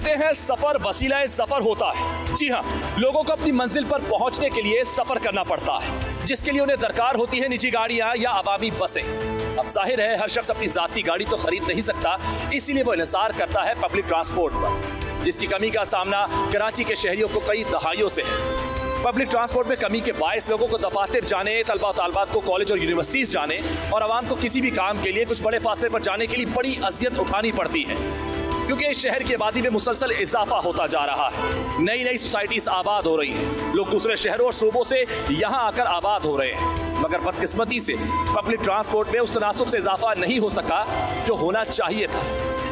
कहते हैं सफर वसीला सफर होता है। जी हाँ, लोगों को अपनी मंजिल पर पहुंचने के लिए सफर करना पड़ता है, जिसके लिए उन्हें दरकार होती है निजी गाड़ियां या अवामी बसें। अब जाहिर है हर शख्स अपनी जाती गाड़ी तो खरीद नहीं सकता, इसीलिए वो इंहिसार करता है पब्लिक ट्रांसपोर्ट पर, जिसकी कमी का सामना कराची के शहरियों को कई दहाइयों से है। पब्लिक ट्रांसपोर्ट में कमी के बायस लोगों को दफातर जाने, तलबा तालबात को कॉलेज और यूनिवर्सिटीज जाने और आवाम को किसी भी काम के लिए कुछ बड़े फासले पर जाने के लिए बड़ी अजियत उठानी पड़ती है, क्योंकि इस शहर की आबादी में मुसलसल इजाफा होता जा रहा है। नई नई सोसाइटीज आबाद हो रही हैं, लोग दूसरे शहरों और सूबों से यहाँ आकर आबाद हो रहे हैं, मगर बदकिस्मती से पब्लिक ट्रांसपोर्ट में उस तनासुब से इजाफा नहीं हो सका जो होना चाहिए था।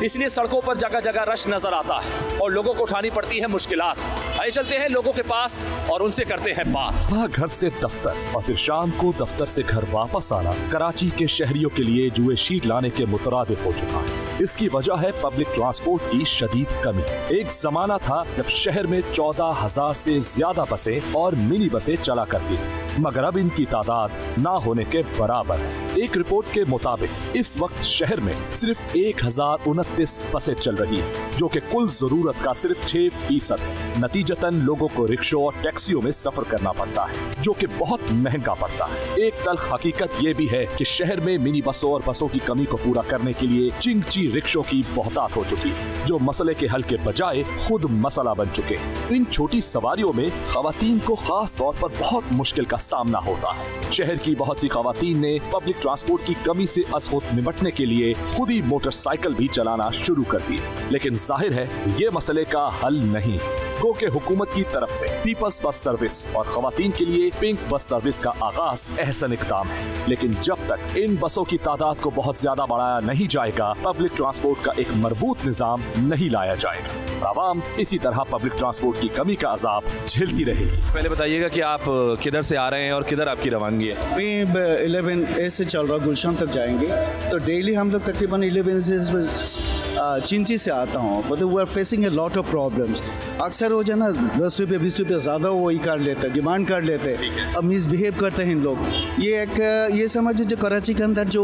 इसलिए सड़कों पर जगह जगह रश नजर आता है और लोगों को उठानी पड़ती है मुश्किलात। आइए चलते हैं लोगों के पास और उनसे करते हैं बात। वह घर से दफ्तर और फिर शाम को दफ्तर से घर वापस आना कराची के शहरियों के लिए जुए शीट लाने के मुतरादिफ हो चुका है। इसकी वजह है पब्लिक ट्रांसपोर्ट की शदीद कमी। एक जमाना था जब शहर में 14,000 से ज्यादा बसें और मिनी बसें चला करती थी, मगर अब इनकी तादाद ना होने के बराबर है। एक रिपोर्ट के मुताबिक इस वक्त शहर में सिर्फ 1029 बसें चल रही है, जो कि कुल जरूरत का सिर्फ 6% है। नतीजतन लोगों को रिक्शों और टैक्सियों में सफर करना पड़ता है, जो कि बहुत महंगा पड़ता है। एक तल्ख हकीकत ये भी है कि शहर में मिनी बसों और बसों की कमी को पूरा करने के लिए चिंगची रिक्शों की बहुतात हो चुकी है, जो मसले के हल के बजाय खुद मसला बन चुके हैं। इन छोटी सवारियों में खवातीन को खास तौर पर बहुत मुश्किल का सामना होता है। शहर की बहुत सी खवातीन ने पब्लिक ट्रांसपोर्ट की कमी से असहुत निपटने के लिए खुद ही मोटरसाइकिल भी चलाना शुरू कर दी, लेकिन जाहिर है ये मसले का हल नहीं है। के हुकूमत की तरफ से पीपल्स बस सर्विस और खवातीन के लिए पिंक बस सर्विस का आगाज एहसन इक़दाम है, लेकिन जब तक इन बसों की तादाद को बहुत ज्यादा बढ़ाया नहीं जाएगा, पब्लिक ट्रांसपोर्ट का एक मरबूत निजाम नहीं लाया जाएगा। आवाम इसी तरह पब्लिक ट्रांसपोर्ट की कमी का अजाब झेलती रहेगी। पहले बताइएगा कि आप किधर से आ रहे हैं और किधर आपकी रवानगी है? मैं 11A से चल रहा, गुलशन तक जाएंगे, तो डेली हम लोग तकरीबन 11 से चिंची से आता हूँ। But we are facing a lot of problems. अक्सर हो जाए ना 10 रुपये 20 रुपये ज़्यादा वो ही कर लेते हैं, डिमांड कर लेते हैं, अब मिसबिहेव करते हैं इन लोग। ये समझिए जो कराची के अंदर जो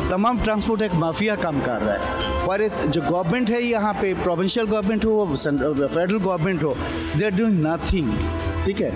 तमाम ट्रांसपोर्ट एक माफिया काम कर रहा है। और जो गवर्नमेंट है यहाँ पे, प्रोविंशियल गवर्नमेंट हो, फेडरल गवर्नमेंट हो, दे आर डूइंग नथिंग। ठीक है,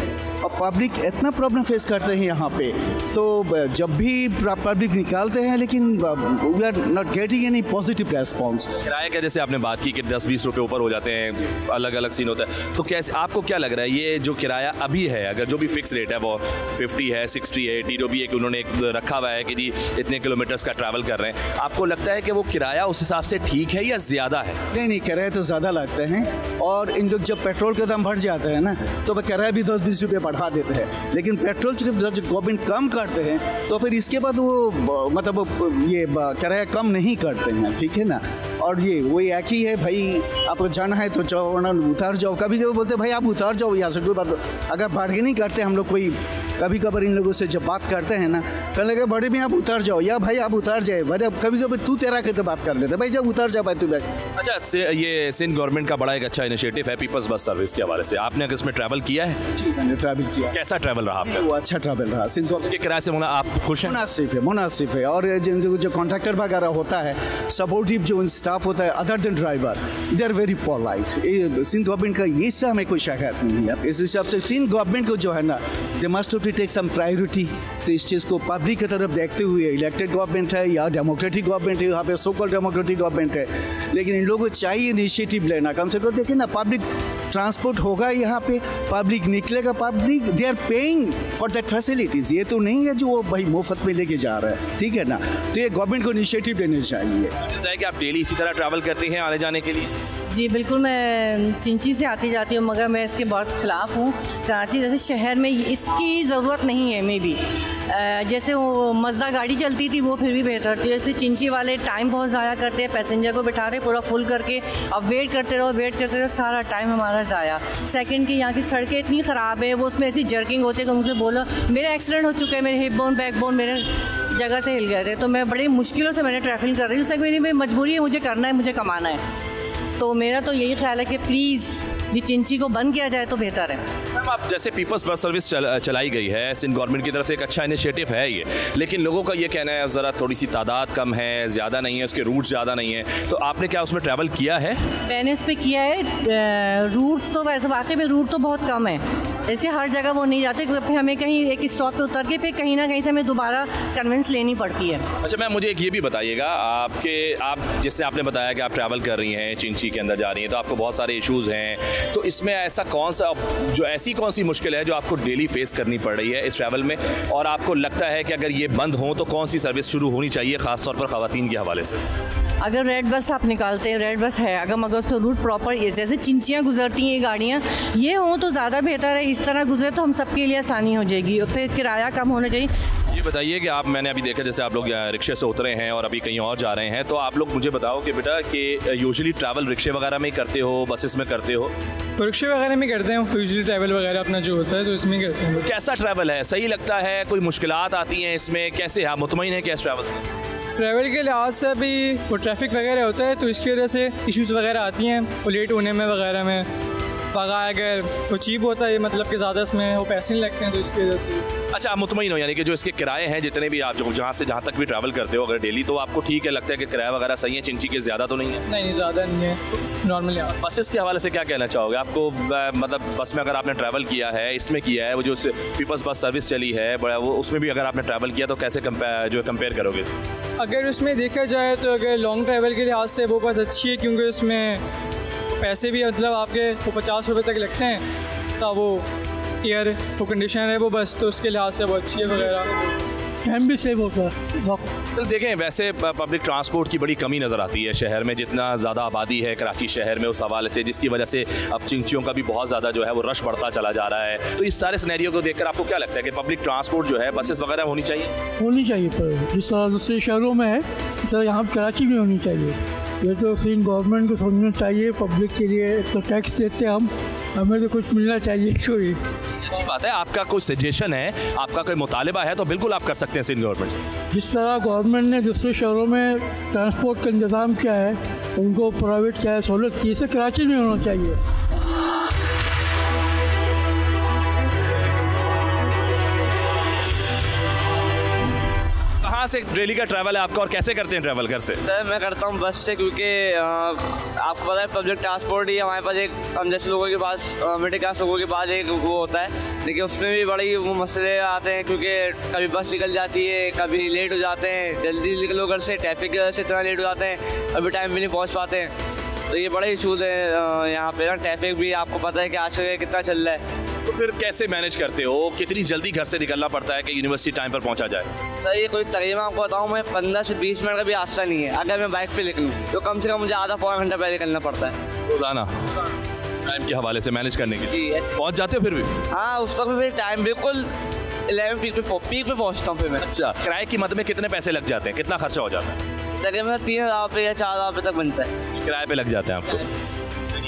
और पब्लिक इतना प्रॉब्लम फेस करते हैं यहाँ पे, तो जब भी पब्लिक निकालते हैं, लेकिन we are not getting any positive response. किराया का जैसे आपने बात की कि 10-20 रुपये ऊपर हो जाते हैं, अलग अलग सीन होता है, तो कैसे आपको क्या लग रहा है ये जो किराया अभी है, अगर जो भी फिक्स रेट है वो 50 है, 60 है, टी भी एक उन्होंने रखा हुआ है कि जी इतने किलोमीटर्स का ट्रैवल कर रहे हैं, आपको लगता है कि वो किराया उस हिसाब से ठीक है या ज़्यादा है? नहीं, किराया तो ज़्यादा लगते हैं, और इन लोग जब पेट्रोल का दाम बढ़ जाता है ना, तो किराया भी 10-20 रुपये बढ़ा देते हैं। लेकिन पेट्रोल जब गवर्नमेंट कम करते हैं, तो फिर इसके बाद वो मतलब ये किराया कम नहीं करते हैं। ठीक है ना, और ये वही एक ही है, भाई आपको जाना है तो जाओ, वरना उतार जाओ। कभी कभी बोलते हैं भाई आप उतार जाओ यहाँ से, कोई बात। अगर बार्गेनिंग करते हम लोग, कोई कभी कभार इन लोगों से जब बात करते हैं ना, कहने लगे बड़े भी आप उतार जाओ, या भाई आप उतार जाए, बड़े कभी कभी तू तेरा कहते बात कर लेते, भाई जब उतार जा भाई तू बैठ। अच्छा, ये सिंध गवर्नमेंट का बड़ा एक अच्छा इनिशिएटिव है पीपल्स बस सर्विस के हवाले से, आपने अगर इसमें ट्रैवल किया है? जी, मैंने ट्रैवल किया। कैसा ट्रैवल रहा आपका? वो अच्छा ट्रैवल रहा। सिंध के किराए से आप खुश हैं? मुनासिफ है, और जो कॉन्ट्रैक्टर वगैरह होता है, सपोर्टिव जो स्टाफ होता है other than driver, they are very polite. Sindh government का ये सब हमें कोई शिकायत नहीं है। इस हिसाब से सिंध गवर्नमेंट को जो है ना, they must to take some priority. तो इस चीज़ को पब्लिक की तरफ देखते हुए, इलेक्टेड गवर्नमेंट है या डेमोक्रेटिक गवर्नमेंट है, यहाँ पे सो कॉल्ड डेमोक्रेटिक गवर्नमेंट है, लेकिन इन लोगों को चाहिए इनिशिएटिव लेना। कम से कम देखिए ना, पब्लिक ट्रांसपोर्ट होगा यहाँ पे, पब्लिक निकलेगा, public they are paying for that facilities. ये तो नहीं है जो वो भाई मुफ्त में लेके जा रहा है। ठीक है ना, तो ये गवर्नमेंट को इनिशिएटिव लेना चाहिए। कि आप डेली इसी तरह ट्रैवल करते हैं आने जाने के लिए? जी बिल्कुल, मैं चिंची से आती जाती हूँ, मगर मैं इसके बहुत ख़िलाफ़ हूँ। कराची जैसे शहर में इसकी ज़रूरत नहीं है। मे बी जैसे वो मज़दा गाड़ी चलती थी वो फिर भी बेहतर थी। जैसे चिंची वाले टाइम बहुत ज़ाया करते हैं, पैसेंजर को बिठा रहे पूरा फुल करके, अब वेट करते रहो, सारा टाइम हमारा ज़ाया। सेकंड की यहाँ की सड़कें इतनी ख़राब है, वो उसमें ऐसी जर्किंग होती है कि मुझसे बोलो मेरे एक्सीडेंट हो चुके हैं, मेरे हिप बोन बैक बोन मेरे जगह से हिल गए थे, तो मैं बड़ी मुश्किलों से मैंने ट्रैवलिंग कर रही हूँ। उससे मेरी मजबूरी है, मुझे करना है, मुझे कमाना है। तो मेरा तो यही ख्याल है कि प्लीज़ ये चिंची को बंद किया जाए तो बेहतर है। मैम, आप जैसे पीपल्स बस सर्विस चलाई गई है सिंध गवर्नमेंट की तरफ से, एक अच्छा इनिशिएटिव है ये, लेकिन लोगों का ये कहना है ज़रा थोड़ी सी तादाद कम है, ज़्यादा नहीं है, उसके रूट ज़्यादा नहीं है, तो आपने क्या उसमें ट्रैवल किया है? मैंने इस पर किया है। रूट्स तो वैसे वाकई में रूट तो बहुत कम है, इसलिए हर जगह वो नहीं जाते, फिर हमें कहीं एक स्टॉप पे उतर के फिर कहीं ना कहीं से हमें दोबारा कन्वेंस लेनी पड़ती है। अच्छा मैम, मुझे एक ये भी बताइएगा, आप जैसे आपने बताया कि आप ट्रैवल कर रही हैं, चिंची के अंदर जा रही हैं, तो आपको बहुत सारे इश्यूज़ हैं, तो इसमें ऐसा ऐसी कौन सी मुश्किल है जो आपको डेली फेस करनी पड़ रही है इस ट्रैवल में, और आपको लगता है कि अगर ये बंद हो तो कौन सी सर्विस शुरू होनी चाहिए, ख़ासतौर पर ख़वातीन के हवाले से? अगर रेड बस आप निकालते हैं, रेड बस है, अगर उसका रूट प्रॉपर ये जैसे चिंचियाँ गुजरती हैं ये गाड़ियाँ, ये हों तो ज़्यादा बेहतर है। इस तरह गुजरे तो हम सबके लिए आसानी हो जाएगी, और फिर किराया कम होना चाहिए। ये बताइए कि मैंने अभी देखा जैसे आप लोग रिक्शे से उतरे हैं और अभी कहीं और जा रहे हैं, तो आप लोग मुझे बताओ कि बेटा कि यूजुअली ट्रैवल रिक्शे वगैरह में करते हो, बसेस में करते हो? तो रिक्शे वगैरह में करते हैं यूजुअली, ट्रैवल वगैरह अपना जो होता है तो इसमें करते हैं। कैसा ट्रैवल है, सही लगता है, कोई मुश्किलात आती हैं इसमें, कैसे आप मुतमईन है क्या इस ट्रैवल से? ट्रैवल के लिहाज से अभी वो ट्रैफिक वगैरह होता है तो इसकी वजह से इश्यूज़ वगैरह आती हैं, वो लेट होने में वगैरह में, अगर वो चीप होता है मतलब कि ज़्यादा इसमें वो पैसे नहीं लगते हैं तो इसकी वजह से। अच्छा, आप मुतमईन हो, यानी कि जो इसके किराए हैं जितने भी आप जहाँ से जहाँ तक भी ट्रैवल करते हो अगर डेली, तो आपको ठीक है, लगता है कि किराया वगैरह सही है, चिंची के ज़्यादा तो नहीं है? नहीं, ज़्यादा नहीं है, नॉर्मली। बसेस के हवाले से क्या कहना चाहोगे? आपको मतलब बस में अगर आपने ट्रैवल किया है, इसमें किया है, वो जो पीपल्स बस सर्विस चली है बड़ा, वो उसमें भी अगर आपने ट्रैवल किया तो कैसे कंपेयर करोगे? अगर उसमें देखा जाए तो अगर लॉन्ग ट्रैवल के लिहाज से वो बस अच्छी है, क्योंकि उसमें पैसे भी मतलब आपके वो 50 रुपये तक लगते हैं, तो वो एयर वो कंडीशन है वो बस, तो उसके लिहाज से वो अच्छी है वगैरह, टाइम भी सेव होता है। तो देखें, वैसे पब्लिक ट्रांसपोर्ट की बड़ी कमी नज़र आती है शहर में, जितना ज़्यादा आबादी है कराची शहर में, उस हवाले से जिसकी वजह से अब चिंचियों का भी बहुत ज़्यादा जो है वो रश बढ़ता चला जा रहा है। तो इस सारे सिनेरियो को देखकर आपको क्या लगता है कि पब्लिक ट्रांसपोर्ट जो है, बसेस वगैरह होनी चाहिए? पर जिस तरह दूसरे शहरों में है इस तरह यहाँ कराची में होनी चाहिए। ये तो सीन गवर्नमेंट को समझना चाहिए, पब्लिक के लिए तो टैक्स देते हम, हमें तो कुछ मिलना चाहिए। कोई अच्छी बात है, आपका कोई सजेशन है, आपका कोई मुतालिबा है तो बिल्कुल आप कर सकते हैं सिंध गवर्नमेंट से। जिस तरह गवर्नमेंट ने दूसरे शहरों में ट्रांसपोर्ट का इंतज़ाम किया है, उनको प्राइवेट क्या है सहूलत की, इसे कराची में होना चाहिए। कहाँ से डेली का ट्रैवल है आपका और कैसे करते हैं ट्रैवल घर से? सर मैं करता हूँ बस से, क्योंकि आपको पता है पब्लिक ट्रांसपोर्ट ही हमारे पास एक, हम जैसे लोगों के पास मिडिल क्लास लोगों के पास एक वो होता है, लेकिन उसमें भी बड़ी वो मसले आते हैं, क्योंकि कभी बस निकल जाती है, कभी लेट हो जाते हैं, जल्दी निकलो घर से, ट्रैफिक की वजह से इतना लेट हो जाते हैं, अभी टाइम भी नहीं पहुँच पाते हैं, तो ये बड़े इशूज़ हैं यहाँ पे ना। ट्रैफिक भी आपको पता है कि आज कितना चल रहा है, तो फिर कैसे मैनेज करते हो, कितनी जल्दी घर से निकलना पड़ता है कि यूनिवर्सिटी टाइम पर पहुंचा जाए? सर ये कोई तकरीबन आपको बताऊं, मैं 15 से 20 मिनट का भी रास्ता नहीं है, अगर मैं बाइक पे निकलूँ तो कम से कम मुझे आधा पौना घंटा पहले निकलना पड़ता है रोजाना टाइम के हवाले से मैनेज करने के लिए। पहुंच जाते हो फिर भी? हाँ, उस वक्त भी टाइम बिल्कुल 11 पीक पे पहुँचता हूँ फिर मैं। अच्छा, किराए की मद में कितने पैसे लग जाते हैं, कितना खर्चा हो जाता है? तकरीबन 3000 रुपये या 4000 रुपये तक बनता है किराए पे लग जाते हैं आपको,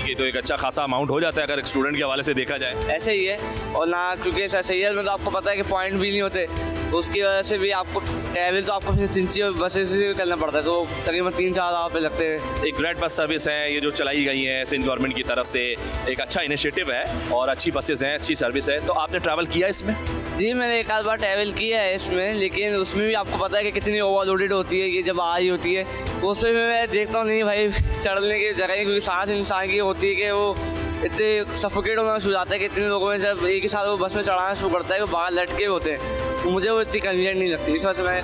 तो एक अच्छा खासा अमाउंट हो जाता है अगर एक स्टूडेंट के हवाले से देखा जाए। ऐसे ही है, और ना क्योंकि सैयद में तो आपको पता है कि पॉइंट भी नहीं होते, तो उसकी वजह से भी आपको ट्रैवल तो आपको फिर चिंची और बसेस से करना पड़ता है, तो तकरीबन 3-4 हज़ार रुपये लगते हैं। एक रेड बस सर्विस है ये जो चलाई गई है सिंध गवर्नमेंट की तरफ से, एक अच्छा इनिशिएटिव है और अच्छी बसेस हैं, अच्छी सर्विस है। तो आपने ट्रैवल किया इसमें? जी मैंने एक आध बार ट्रैवल किया है इसमें, लेकिन उसमें भी आपको पता है कि कितनी ओवरलोडेड होती है, ये जब आ रही होती है तो उस पर मैं देखता हूँ नहीं भाई चढ़ने की जगह, क्योंकि सांस इंसान की होती है कि वो इतने सफोकेट होना शुरू जाता है कि इतने लोगों में जब एक ही साथ वो बस में चढ़ाना शुरू करता है, वो बाहर लटके होते हैं, तो मुझे वो इतनी कन्वीनियंट नहीं लगती। इस वजह से मैं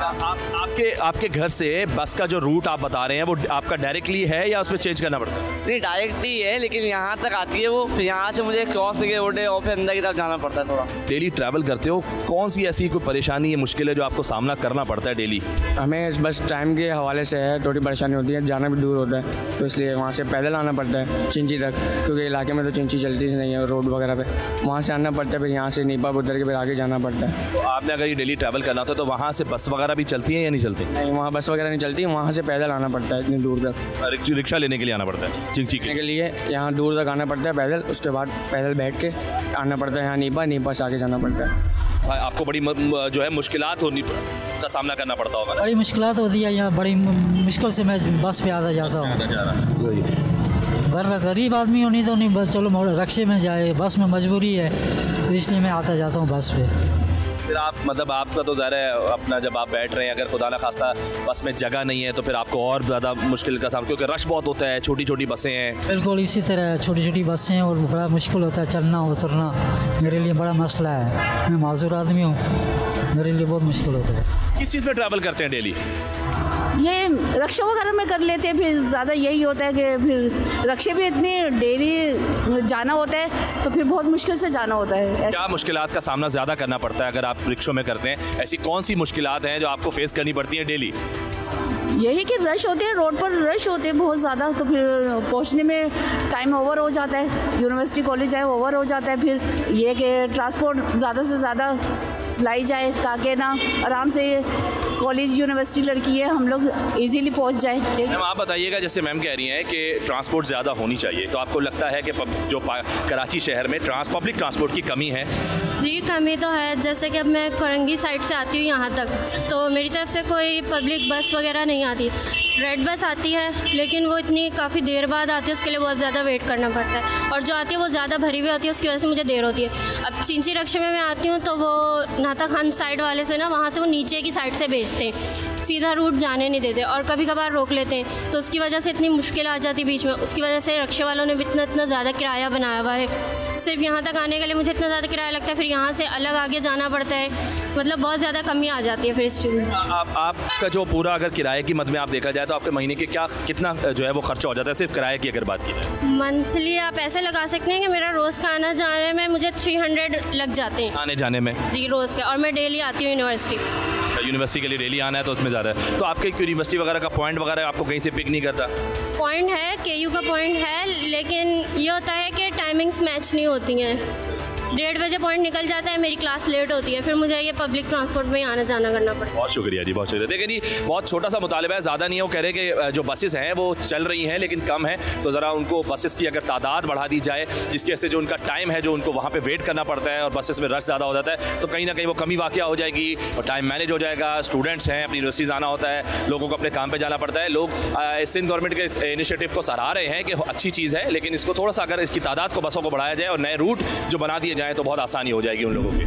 आपके घर से बस का जो रूट आप बता रहे हैं वो आपका डायरेक्टली है या उसमें चेंज करना पड़ता है? नहीं, डायरेक्ट ही है, लेकिन यहाँ तक आती है वो, फिर यहाँ से मुझे क्रॉस करके रोड है और फिर अंदर की तरफ जाना पड़ता है थोड़ा। डेली ट्रैवल करते हो, कौन सी ऐसी कोई परेशानी या मुश्किल है जो आपको सामना करना पड़ता है डेली? हमें बस टाइम के हवाले से है, थोड़ी परेशानी होती है, जाना भी दूर होता है, तो इसलिए वहाँ से पैदल आना पड़ता है चिंची तक, क्योंकि इलाके में तो चिंची चलती नहीं है रोड वगैरह पे, वहाँ से आना पड़ता है, फिर यहाँ से नीपा उतर के फिर आगे जाना पड़ता है। तो आपने अगर ये डेली ट्रैवल करना होता है तो वहाँ से बस वगैरह भी चलती है या नहीं चलती? नहीं, वहाँ बस वगैरह नहीं चलती, वहाँ से पैदल आना पड़ता है इतनी दूर तक। रिक्शा लेने के लिए आना पड़ता है चिंची के लिए, यहाँ दूर तक आना पड़ता है पैदल, उसके बाद पैदल बैठ के आना पड़ता है यहाँ नीपा से आगे जाना पड़ता है। आपको बड़ी जो है मुश्किलात होनी का सामना करना पड़ता होगा? बड़ी मुश्किलात होती है यहाँ, बड़ी मुश्किल से मैं बस पे आता जाता हूँ। गरीब आदमी होनी तो नहीं, चलो रक्शे में जाए, बस में मजबूरी है, तो इसलिए मैं आता जाता हूँ बस पे। फिर आप मतलब आपका तो ज़ाहिर है अपना जब आप बैठ रहे हैं, अगर खुदा ना खास्ता बस में जगह नहीं है तो फिर आपको और ज़्यादा मुश्किल का सामना, क्योंकि रश बहुत होता है, छोटी छोटी बसें हैं। बिल्कुल इसी तरह छोटी छोटी बसें हैं और बड़ा मुश्किल होता है चलना उतरना, मेरे लिए बड़ा मसला है। मैं माजूर आदमी हूँ, मेरे लिए बहुत मुश्किल होता है। किस चीज़ में ट्रैवल करते हैं डेली? ये रक्षा वगैरह में कर लेते हैं, फिर ज़्यादा यही होता है कि फिर रक्षे भी इतनी डेली जाना होता है तो फिर बहुत मुश्किल से जाना होता है। क्या मुश्किलात का सामना ज़्यादा करना पड़ता है अगर आप रिक्शों में करते हैं? ऐसी कौन सी मुश्किलात हैं जो आपको फेस करनी पड़ती हैं डेली? यही कि रश होते हैं, रोड पर रश होते हैं बहुत ज़्यादा, तो फिर पहुंचने में टाइम ओवर हो जाता है। यूनिवर्सिटी कॉलेज है ओवर हो जाता है, फिर ये कि ट्रांसपोर्ट ज़्यादा से ज़्यादा लाई जाए ताकि ना आराम से कॉलेज यूनिवर्सिटी लड़की है हम लोग इजीली पहुंच जाए। मैम आप बताइएगा, जैसे मैम कह रही हैं कि ट्रांसपोर्ट ज़्यादा होनी चाहिए, तो आपको लगता है कि जो कराची शहर में पब्लिक ट्रांसपोर्ट की कमी है? जी कमी तो है। जैसे कि अब मैं करंगी साइड से आती हूँ यहाँ तक, तो मेरी तरफ से कोई पब्लिक बस वगैरह नहीं आती। रेड बस आती है लेकिन वो इतनी काफ़ी देर बाद आती है, उसके लिए बहुत ज़्यादा वेट करना पड़ता है, और जो आती है वो ज़्यादा भरी हुई होती है, उसकी वजह से मुझे देर होती है। अब चिंची रक्शे में मैं आती हूँ तो वो नाता खान साइड वाले से ना, वहाँ से वो नीचे की साइड से भेजते हैं, सीधा रूट जाने नहीं देते, और कभी कभार रोक लेते हैं, तो उसकी वजह से इतनी मुश्किल आ जाती है बीच में। उसकी वजह से रक्शे वालों ने भी इतना ज़्यादा किराया बनाया हुआ है, सिर्फ यहाँ तक आने के लिए मुझे इतना ज़्यादा किराया लगता है, फिर यहाँ से अलग आगे जाना पड़ता है, मतलब बहुत ज़्यादा कमी आ जाती है फिर इस चीज़ में। आपका जो पूरा अगर किराए की मद में आप देखा जाए तो आपके महीने के कितना जो है वो खर्चा हो जाता है सिर्फ किराए की अगर बात की जाए? मंथली आप ऐसे लगा सकते हैं कि मेरा रोज़ का आना जाने में मुझे 300 लग जाते हैं आने जाने में। जी रोज़ का, और मैं डेली आती हूँ यूनिवर्सिटी के लिए डेली आना है तो उसमें ज़्यादा है। तो आपके यूनिवर्सिटी वगैरह का पॉइंट वगैरह आपको कहीं से पिक नहीं करता? पॉइंट है, KU का पॉइंट है, लेकिन ये होता है कि टाइमिंग्स मैच नहीं होती हैं। 1:30 बजे पॉइंट निकल जाता है, मेरी क्लास लेट होती है, फिर मुझे ये पब्लिक ट्रांसपोर्ट में आना जाना करना पड़ता है। बहुत शुक्रिया जी, बहुत शुक्रिया। देखिए जी, बहुत छोटा सा मुतालिबा है, ज़्यादा नहीं है। वो कह रहे हैं कि जो बसेस हैं वो चल रही हैं लेकिन कम है, तो ज़रा उनको बसेस की अगर तादाद बढ़ा दी जाए, जिसकी वजह से जो उनका टाइम है जो उनको वहाँ पे वेट करना पड़ता है और बसेस में रश ज़्यादा हो जाता है, तो कहीं ना कहीं वो कमी वाक़या हो जाएगी और टाइम मैनेज हो जाएगा। स्टूडेंट्स हैं, अपनी यूनिवर्सिटी जाना होता है, लोगों को अपने काम पर जाना पड़ता है। लोग सिंध गवर्नमेंट के इनिशिएटिव को सराह रहे हैं कि अच्छी चीज़ है, लेकिन इसको थोड़ा सा अगर इसकी तादाद को बसों को बढ़ाया जाए और नए रूट जो बना दिए जाएँ तो बहुत आसानी हो जाएगी उन लोगों की।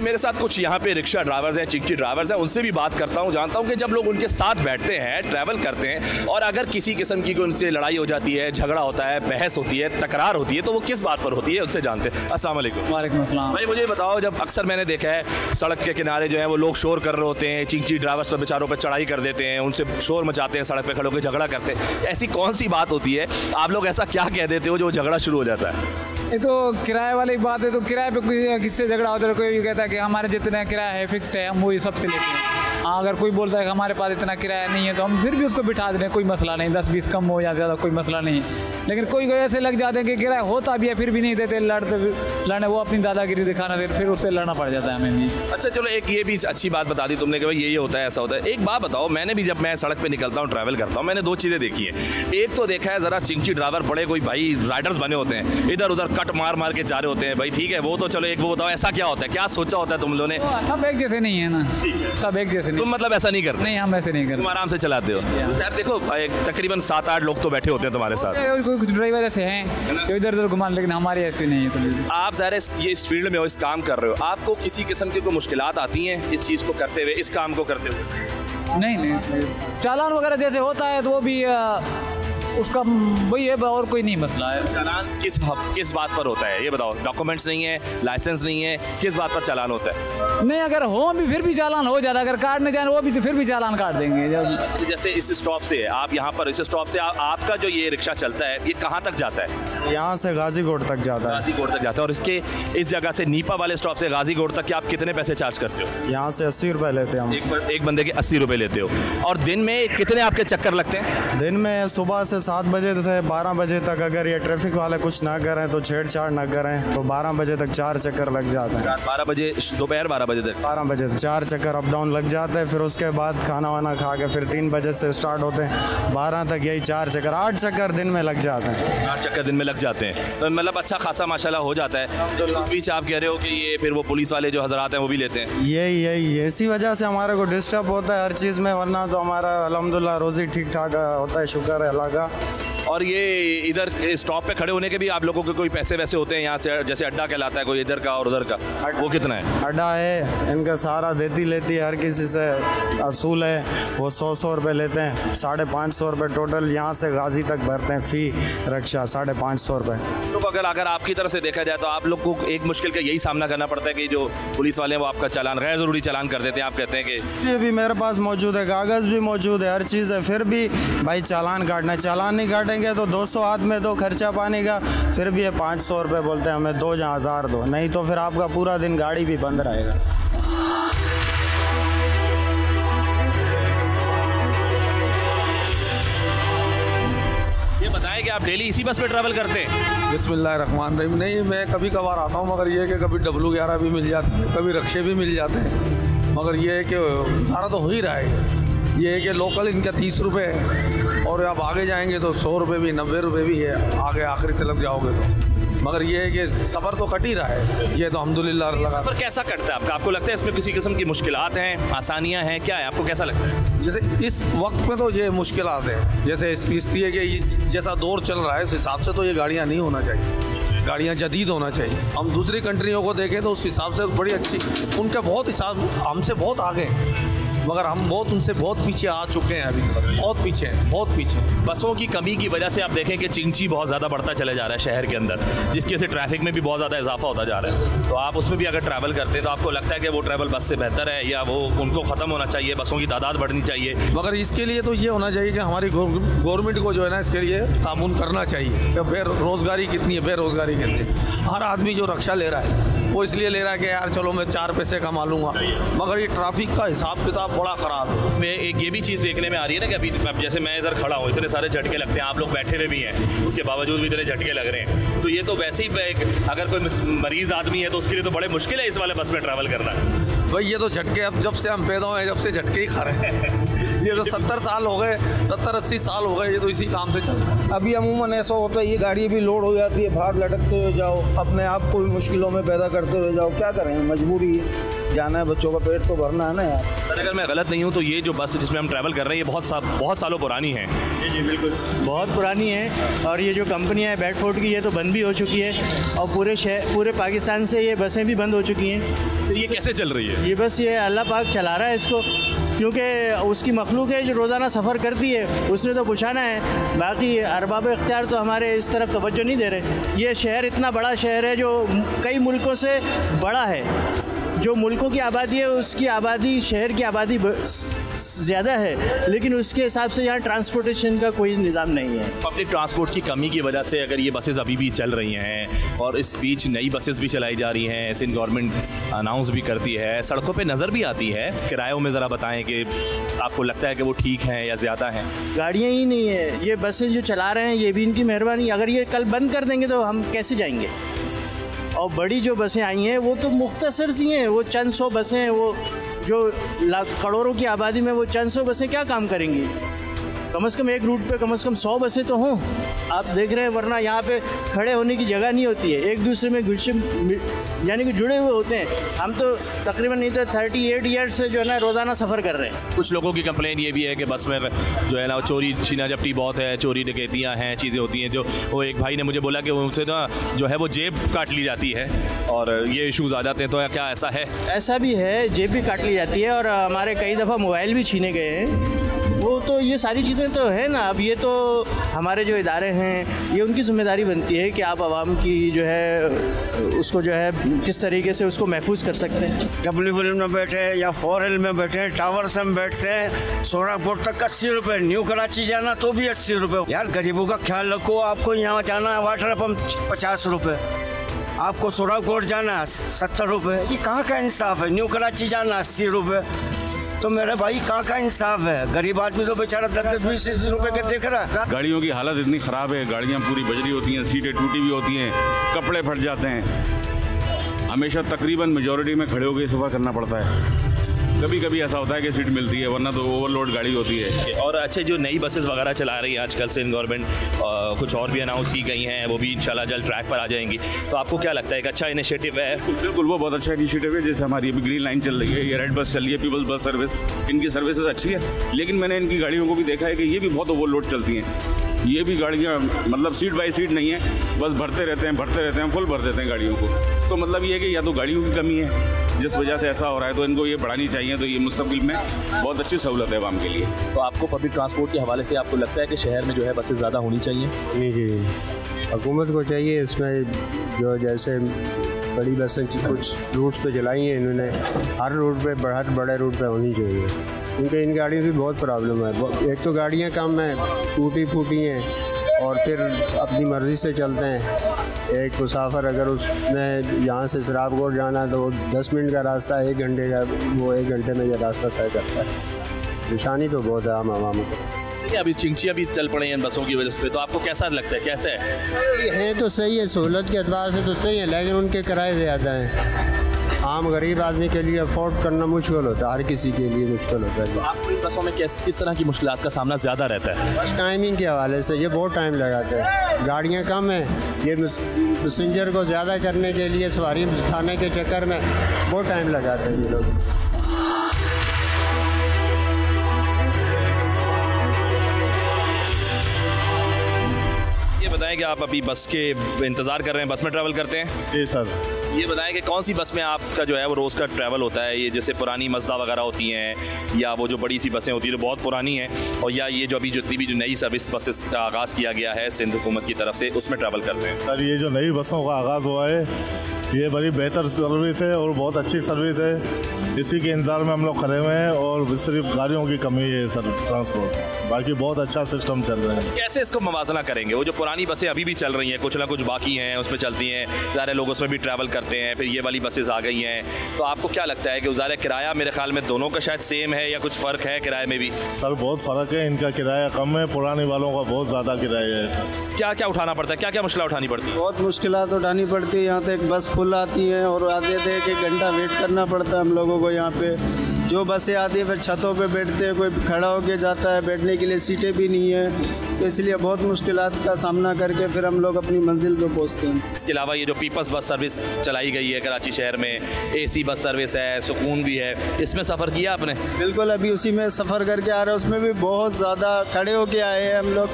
मेरे साथ कुछ यहाँ पे रिक्शा ड्राइवर्स हैं, चिंची ड्राइवर्स हैं, उनसे भी बात करता हूँ, जानता हूँ कि जब लोग उनके साथ बैठते हैं, ट्रैवल करते हैं और अगर किसी किस्म की उनसे लड़ाई हो जाती है, झगड़ा होता है, बहस होती है, तकरार होती है, तो वो किस बात पर होती है, उनसे जानते हैं। अस्सलाम वालेकुम। वालेकुम अस्सलाम। भाई मुझे बताओ, जब अक्सर मैंने देखा है सड़क के किनारे जो है वो लोग शोर कर रहे होते हैं, चिंची ड्राइवर्स पर बेचारों पर चढ़ाई कर देते हैं, उनसे शोर मचाते हैं, सड़क पर खड़े होकर झगड़ा करते हैं, ऐसी कौन सी बात होती है, आप लोग ऐसा क्या कह देते हो जो झगड़ा शुरू हो जाता है? ये तो किराए वाली बात है, तो किराए पे किससे झगड़ा होता है, कोई कहता है कि हमारे जितना किराया है फिक्स है, हम वही सबसे लेते हैं। हाँ, अगर कोई बोलता है कि हमारे पास इतना किराया नहीं है तो हम फिर भी उसको बिठा दें, कोई मसला नहीं, 10-20 कम हो या ज़्यादा कोई मसला नहीं। लेकिन कोई ऐसे लग जाते हैं कि किराया होता भी है फिर भी नहीं देते, लड़ने वो अपनी दादागिरी दिखाना देते, फिर उससे लड़ना पड़ जाता है हमें भी। अच्छा चलो, एक ये भी अच्छी बात बता दी तुमने कि भाई ये होता है, ऐसा होता है। एक बात बताओ, मैंने भी जब मैं सड़क पर निकलता हूँ, ट्रैवल करता हूँ, मैंने दो चीज़ें देखी है। एक तो देखा है ज़रा चिंची ड्राइवर बड़े कोई भाई राइडर्स बने होते हैं, इधर उधर कट मार मार के जा रहे होते हैं। भाई ठीक है, वो तो चलो, एक वो बताओ ऐसा क्या होता है, क्या सोचा होता है तुम लोगों ने? सब एक जैसे नहीं है ना, सब एक जैसे नहीं। तुम मतलब ऐसा नहीं करते? नहीं, हम ऐसे नहीं करते, तुम आराम से चलाते हो। यार देखो, तकरीबन 7-8 लोग तो बैठे होते हैं तुम्हारे साथ, कुछ ड्राइवर ऐसे हैं जो इधर उधर घुमा, लेकिन हमारे ऐसे नहीं है। तो आप ज़रा ये इस फील्ड में हो, इस काम कर रहे हो, आपको किसी किस्म की कोई मुश्किलात आती हैं इस चीज़ को करते हुए, इस काम को करते हुए? नहीं, चालान वगैरह जैसे होता है तो वो भी उसका वही है, और कोई नहीं मसला है। चालान किस बात पर होता है ये बताओ? डॉक्यूमेंट्स नहीं है, लाइसेंस नहीं है, किस बात पर चालान होता है? नहीं, अगर हो भी फिर भी चालान हो जाता है, अगर काटने जाए वो भी फिर भी चालान काट देंगे। जैसे इस स्टॉप से आप यहाँ पर, इस स्टॉप से आपका जो ये रिक्शा चलता है ये कहाँ तक जाता है? यहाँ से गाजीकोट तक जाता है। गाजीकोट तक जाता है। और इसके इस जगह से नीपा वाले स्टॉप से गाजीकोट तक के आप कितने पैसे चार्ज करते हो? यहाँ से 80 रुपये लेते हैं हम। एक बंदे के 80 रुपये लेते हो। और दिन में कितने आपके चक्कर लगते हैं? दिन में सुबह से 7 बजे से 12 बजे तक अगर ये ट्रैफिक वाले कुछ ना करें तो छेड़छाड़ ना करें तो 12 बजे तक 4 चक्कर लग जाते हैं। 12 बजे दोपहर 12 बजे तक 12 बजे तक 4 चक्कर अप डाउन लग जाते हैं। फिर उसके बाद खाना वाना खा के फिर 3 बजे से स्टार्ट होते हैं, 12 तक यही 4 चक्कर, 8 चक्कर दिन में लग जाते हैं। 8 चक्कर दिन में लग जाते हैं, तो मतलब अच्छा खासा माशाल्लाह हो जाता है। तो इस बीच आप कह रहे हो कि ये फिर वो पुलिस वाले जो हजरात हैं वो भी लेते हैं। यही इसी वजह से हमारे को डिस्टर्ब होता है हर चीज़ में, वरना तो हमारा अल्हम्दुलिल्लाह रोज़ी ठीक ठाक होता है, शुक्र है अल्लाह का। और ये इधर स्टॉप पे खड़े होने के भी आप लोगों के कोई पैसे वैसे होते हैं यहाँ से, जैसे अड्डा कहलाता है कोई इधर का और उधर का, वो कितना है? अड्डा है इनका सारा देती लेती है, हर किसी से असूल है, वो 100 रुपये लेते हैं, 550 रुपये टोटल यहाँ से गाजी तक भरते हैं फ़ी रक्षा, 550 रुपये। तो अगर आपकी तरफ से देखा जाए तो आप लोग को एक मुश्किल का यही सामना करना पड़ता है कि जो पुलिस वाले हैं वो आपका चालान गैर ज़रूरी चालान कर देते हैं। आप कहते हैं कि ये भी मेरे पास मौजूद है, कागज़ भी मौजूद है, हर चीज़ है, फिर भी भाई चालान काटना है, चालान नहीं काटेंगे तो 200 हाथ में दो खर्चा पाने का, फिर भी ये 500 रुपये बोलते हैं हमें, 2 या 1000 दो, नहीं तो फिर आपका पूरा दिन गाड़ी भी बंद रहेगा। ये बताएं कि आप डेली इसी बस में ट्रैवल करते हैं? बिस्मिल्लाहिर्रहमानिर्रहीम। नहीं, मैं कभी कभार आता हूँ, मगर ये है कि कभी W11 भी मिल जाती है, कभी रक्शे भी मिल जाते हैं, मगर ये है कि सारा तो हो ही रहा है। ये है कि लोकल इनका 30 रुपये है, और आप आगे जाएंगे तो 100 रुपये भी, 90 रुपये भी है, आगे आखिरी तरफ जाओगे तो, मगर ये है कि सफ़र तो कट ही रहा है, ये तो अल्हम्दुलिल्लाह लगा। सफ़र कैसा कटता है आपका? आपको लगता है इसमें किसी किस्म की मुश्किलात हैं, आसानियाँ हैं, क्या है, आपको कैसा लगता है? जैसे इस वक्त में तो ये मुश्किलात हैं, जैसे इसलिए कि जैसा दौर चल रहा है उस हिसाब से तो ये गाड़ियाँ नहीं होना चाहिए, गाड़ियाँ जदीद होना चाहिए। हम दूसरी कंट्रियों को देखें तो उस हिसाब से बड़ी अच्छी, उनका बहुत हिसाब हमसे बहुत आगे हैं, मगर हम उनसे बहुत पीछे आ चुके हैं, अभी बहुत पीछे हैं, बहुत पीछे। बसों की कमी की वजह से आप देखें कि चिंची बहुत ज़्यादा बढ़ता चला जा रहा है शहर के अंदर, जिसकी वजह से ट्रैफिक में भी बहुत ज़्यादा इजाफा होता जा रहा है। तो आप उसमें भी अगर ट्रैवल करते हैं तो आपको लगता है कि वो ट्रैवल बस से बेहतर है, या वो उनको ख़त्म होना चाहिए, बसों की तादाद बढ़नी चाहिए? मगर इसके लिए तो ये होना चाहिए कि हमारी गवर्नमेंट को जो है ना इसके लिए तामुन करना चाहिए। बेरोज़गारी कितनी है, बेरोज़गारी कितनी है, हर आदमी जो रक्षा ले रहा है वो इसलिए ले रहा है कि यार चलो मैं 4 पैसे कमा लूँगा, मगर ये ट्रैफिक का हिसाब किताब बड़ा ख़राब है। मैं एक ये भी चीज़ देखने में आ रही है ना कि अभी जैसे मैं इधर खड़ा हूँ, इतने सारे झटके लगते हैं, आप लोग बैठे हुए भी हैं, उसके बावजूद भी इतने झटके लग रहे हैं, तो ये तो वैसे ही अगर कोई मरीज़ आदमी है तो उसके लिए तो बड़े मुश्किल है इस वाले बस में ट्रैवल करना। भाई ये तो झटके, अब जब से हम पैदा हुए जब से झटके ही खा रहे हैं ये तो 70 साल हो गए, 70-80 साल हो गए, ये तो इसी काम से चल रहा है। अभी अमूमन ऐसा होता है, ये गाड़ी भी लोड हो जाती है, बाहर लटकते हुए जाओ, अपने आप को भी मुश्किलों में पैदा करते हुए जाओ, क्या करें, मजबूरी है, जाना है, बच्चों का पेट तो भरना है ना यार। सर अगर मैं गलत नहीं हूँ तो ये जो बस जिसमें हम ट्रैवल कर रहे हैं ये बहुत सालों पुरानी है। जी बिल्कुल, बहुत पुरानी है, और ये जो कंपनियाँ है बेडफोर्ड की, ये तो बंद भी हो चुकी है, और पूरे पाकिस्तान से ये बसें भी बंद हो चुकी हैं। तो ये कैसे चल रही है? ये बस ये अल्लाह पाक चला रहा है इसको, क्योंकि उसकी मखलूक है जो रोज़ाना सफ़र करती है, उसने तो पहुँचाना है, बाकी अरबाब इख्तियार तो हमारे इस तरफ तवज्जो नहीं दे रहे। ये शहर इतना बड़ा शहर है जो कई मुल्कों से बड़ा है, जो मुल्कों की आबादी है उसकी आबादी, शहर की आबादी ज़्यादा है, लेकिन उसके हिसाब से यहाँ ट्रांसपोर्टेशन का कोई निज़ाम नहीं है। पब्लिक ट्रांसपोर्ट की कमी की वजह से अगर ये बसेस अभी भी चल रही हैं, और इस बीच नई बसेस भी चलाई जा रही हैं, ऐसे गवर्नमेंट अनाउंस भी करती है, सड़कों पे नज़र भी आती है, किरायों में ज़रा बताएं कि आपको लगता है कि वो ठीक हैं या ज़्यादा हैं? गाड़ियाँ ही नहीं है, ये बसें जो चला रहे हैं ये भी इनकी मेहरबानी, अगर ये कल बंद कर देंगे तो हम कैसे जाएंगे? और बड़ी जो बसें आई हैं वो तो मुख्तसर सी हैं, वो चंद 100 बसें हैं, वो जो करोड़ों की आबादी में वो चंद 100 बसें क्या काम करेंगी? कम से कम एक रूट पे कम से कम 100 बसें तो हों, आप देख रहे हैं, वरना यहाँ पे खड़े होने की जगह नहीं होती है, एक दूसरे में यानी कि जुड़े हुए होते हैं। हम तो तकरीबन नहीं तो 38 ईयर्स से जो है ना रोज़ाना सफ़र कर रहे हैं। कुछ लोगों की कंप्लेन ये भी है कि बस में जो है ना चोरी छीना झपटी बहुत है, चोरी डकैतियाँ हैं, चीज़ें होती हैं, जो वो एक भाई ने मुझे बोला कि उनसे ना जो है वो जेब काट ली जाती है और ये इशूज़ आ जाते हैं, तो क्या ऐसा है? ऐसा भी है, जेब भी काट ली जाती है, और हमारे कई दफ़ा मोबाइल भी छीने गए हैं, वो तो ये सारी चीज़ें तो है ना। अब ये तो हमारे जो इदारे हैं ये उनकी ज़िम्मेदारी बनती है कि आप आवाम की जो है उसको जो है किस तरीके से उसको महफूज कर सकते हैं। W में बैठे या 4L में बैठे, टावर्स में बैठते हैं, सोरापुर तक 80 रुपये, न्यू कराची जाना तो भी 80 रुपये। यार गरीबों का ख्याल रखो, आपको यहाँ जाना है वाटर पंप 50 रुपये, आपको सोरापुर जाना 70 रुपये, ये कहाँ का इंसाफ है? न्यू कराची जाना 80 रुपये, तो मेरे भाई कहाँ का इंसाफ है? गरीब आदमी तो बेचारा 10-20 रुपए के देख रहा है। गाड़ियों की हालत इतनी ख़राब है, गाड़ियाँ पूरी बजरी होती हैं, सीटें टूटी हुई होती हैं, कपड़े फट जाते हैं। हमेशा तकरीबन मेजॉरिटी में खड़े होकर सफ़र करना पड़ता है। कभी कभी ऐसा होता है कि सीट मिलती है, वरना तो ओवरलोड गाड़ी होती है। और अच्छे जो नई बसेस वगैरह चला रही है आजकल सिंध गवर्नमेंट, कुछ और भी अनाउंस की गई हैं, वो भी इंशाल्लाह जल्द ट्रैक पर आ जाएंगी। तो आपको क्या लगता है एक अच्छा इनिशिएटिव है? बिल्कुल, वो बहुत अच्छा इनिशिएटिव है। जैसे हमारी अभी ग्रीन लाइन चल रही है, ये रेड बस चल रही है, पीपल्स बस सर्विस, इनकी सर्विसेज अच्छी है। लेकिन मैंने इनकी गाड़ियों को भी देखा है कि ये भी बहुत ओवरलोड चलती हैं। ये भी गाड़ियाँ मतलब सीट बाई सीट नहीं है, बस भरते रहते हैं, फुल भर देते हैं गाड़ियों को। तो मतलब ये है कि या तो गाड़ियों की कमी है जिस वजह से ऐसा हो रहा है, तो इनको ये बढ़ानी चाहिए। तो ये मुस्तक़बिल में बहुत अच्छी सहूलत है आवाम के लिए। तो आपको पब्लिक ट्रांसपोर्ट के हवाले से आपको लगता है कि शहर में जो है बसेस ज़्यादा होनी चाहिए? नहीं जी, हुकूमत को चाहिए इसमें जो जैसे बड़ी बसें कुछ रूट्स पे चलाई हैं इन्होंने, हर रूट पे हर बड़े रूट पे होनी चाहिए, क्योंकि इन गाड़ियों की बहुत प्रॉब्लम है। एक तो गाड़ियाँ कम हैं, टूटी फूटी हैं, और फिर अपनी मर्ज़ी से चलते हैं। एक मुसाफिर अगर उसने यहाँ से शराबगोट जाना तो 10 मिनट का रास्ता 1 घंटे का, वो 1 घंटे में ये रास्ता तय करता है। परेशानी तो बहुत है आम आवाम को। देखिए अभी चिंचियाँ भी चल पड़ी हैं बसों की वजह से, तो आपको कैसा लगता है, कैसे है? तो सही है, सहूलत के अतबार से तो सही है, लेकिन उनके किराए ज़्यादा हैं। आम गरीब आदमी के लिए अफोर्ड करना मुश्किल होता है, हर किसी के लिए मुश्किल होता है। तो आपको इन बसों में किस तरह की मुश्किलात का सामना ज़्यादा रहता है? बस टाइमिंग के हवाले से ये बहुत टाइम लगाते हैं। गाड़ियाँ कम हैं, ये पैसेंजर को ज़्यादा करने के लिए सवारी बिठाने के चक्कर में बहुत टाइम लगाते हैं ये लोग। बताएं कि आप अभी बस के इंतज़ार कर रहे हैं, बस में ट्रैवल करते हैं? जी सर। ये बताएं कि कौन सी बस में आपका जो है वो रोज़ का ट्रैवल होता है? ये जैसे पुरानी मज़दा वगैरह होती हैं, या वो जो बड़ी सी बसें होती हैं जो बहुत पुरानी हैं, और या ये जो अभी जितनी भी जो नई सर्विस बसेस का आगाज़ किया गया है सिंध हुकूमत की तरफ से, उसमें ट्रैवल करते हैं? सर ये जो नई बसों का आगाज़ हुआ है, ये बड़ी बेहतर सर्विस है और बहुत अच्छी सर्विस है। इसी के इंतज़ार में हम लोग खड़े हुए हैं, और सिर्फ गाड़ियों की कमी है सर ट्रांसपोर्ट, बाकी बहुत अच्छा सिस्टम चल रहा है। कैसे इसको मवाजना करेंगे? वो जो पुरानी बसें अभी भी चल रही हैं, कुछ ना कुछ बाकी हैं, उसमें चलती हैं, ज़्यादा लोग उसमें भी ट्रैवल करते हैं, फिर ये वाली बसेस आ गई हैं, तो आपको क्या लगता है कि ज़्यादा किराया, मेरे ख्याल में दोनों का शायद सेम है या कुछ फ़र्क है किराए में भी? सर बहुत फ़र्क है, इनका किराया कम है, पुराने वालों का बहुत ज़्यादा किराया है सर। क्या क्या उठाना पड़ता है, क्या क्या मुश्किल उठानी पड़ती है? बहुत मुश्किलात उठानी पड़ती है। यहाँ तक बस फुल आती है और आधे 1 घंटा वेट करना पड़ता है हम लोगों को। यहाँ पे जो बसें आती है फिर छतों पे बैठते हैं, कोई खड़ा होके जाता है, बैठने के लिए सीटें भी नहीं है, तो इसलिए बहुत मुश्किलात का सामना करके फिर हम लोग अपनी मंजिल पे पहुँचते हैं। इसके अलावा ये जो पीपल्स बस सर्विस चलाई गई है कराची शहर में, AC बस सर्विस है, सुकून भी है, इसमें सफ़र किया आपने? बिल्कुल, अभी उसी में सफ़र करके आ रहे हैं। उसमें भी बहुत ज़्यादा खड़े होके आए हैं हम लोग।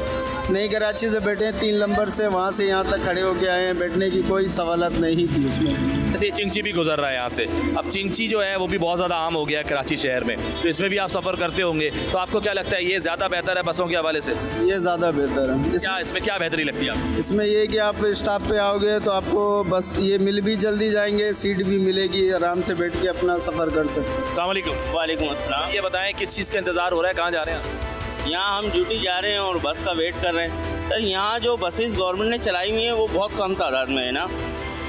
नई कराची से बैठे हैं 3 नंबर से, वहाँ से यहाँ तक खड़े होके आए हैं, बैठने की कोई सवालत नहीं थी उसमें। जैसे चिंची भी गुजर रहा है यहाँ से, अब चिंची जो है वो भी बहुत ज़्यादा आम हो गया है कराची शहर में, तो इसमें भी आप सफ़र करते होंगे, तो आपको क्या लगता है ये ज़्यादा बेहतर है बसों के हवाले से? ये ज़्यादा बेहतर है। क्या इसमें क्या बेहतरी लगती है आपको? इसमें ये कि आप स्टॉप पे आओगे तो आपको बस ये मिल भी जल्दी जाएंगे, सीट भी मिलेगी, आराम से बैठ के अपना सफ़र कर सकते हैं। अस्सलाम वालेकुम। वालेकुम अस्सलाम। ये बताएं किस चीज़ का इंतज़ार हो रहा है, कहाँ जा रहे हैं? यहाँ हम ड्यूटी जा रहे हैं और बस का वेट कर रहे हैं। तो यहाँ जो बसेस गवर्नमेंट ने चलाई हुई हैं वो बहुत कम तादाद में है ना,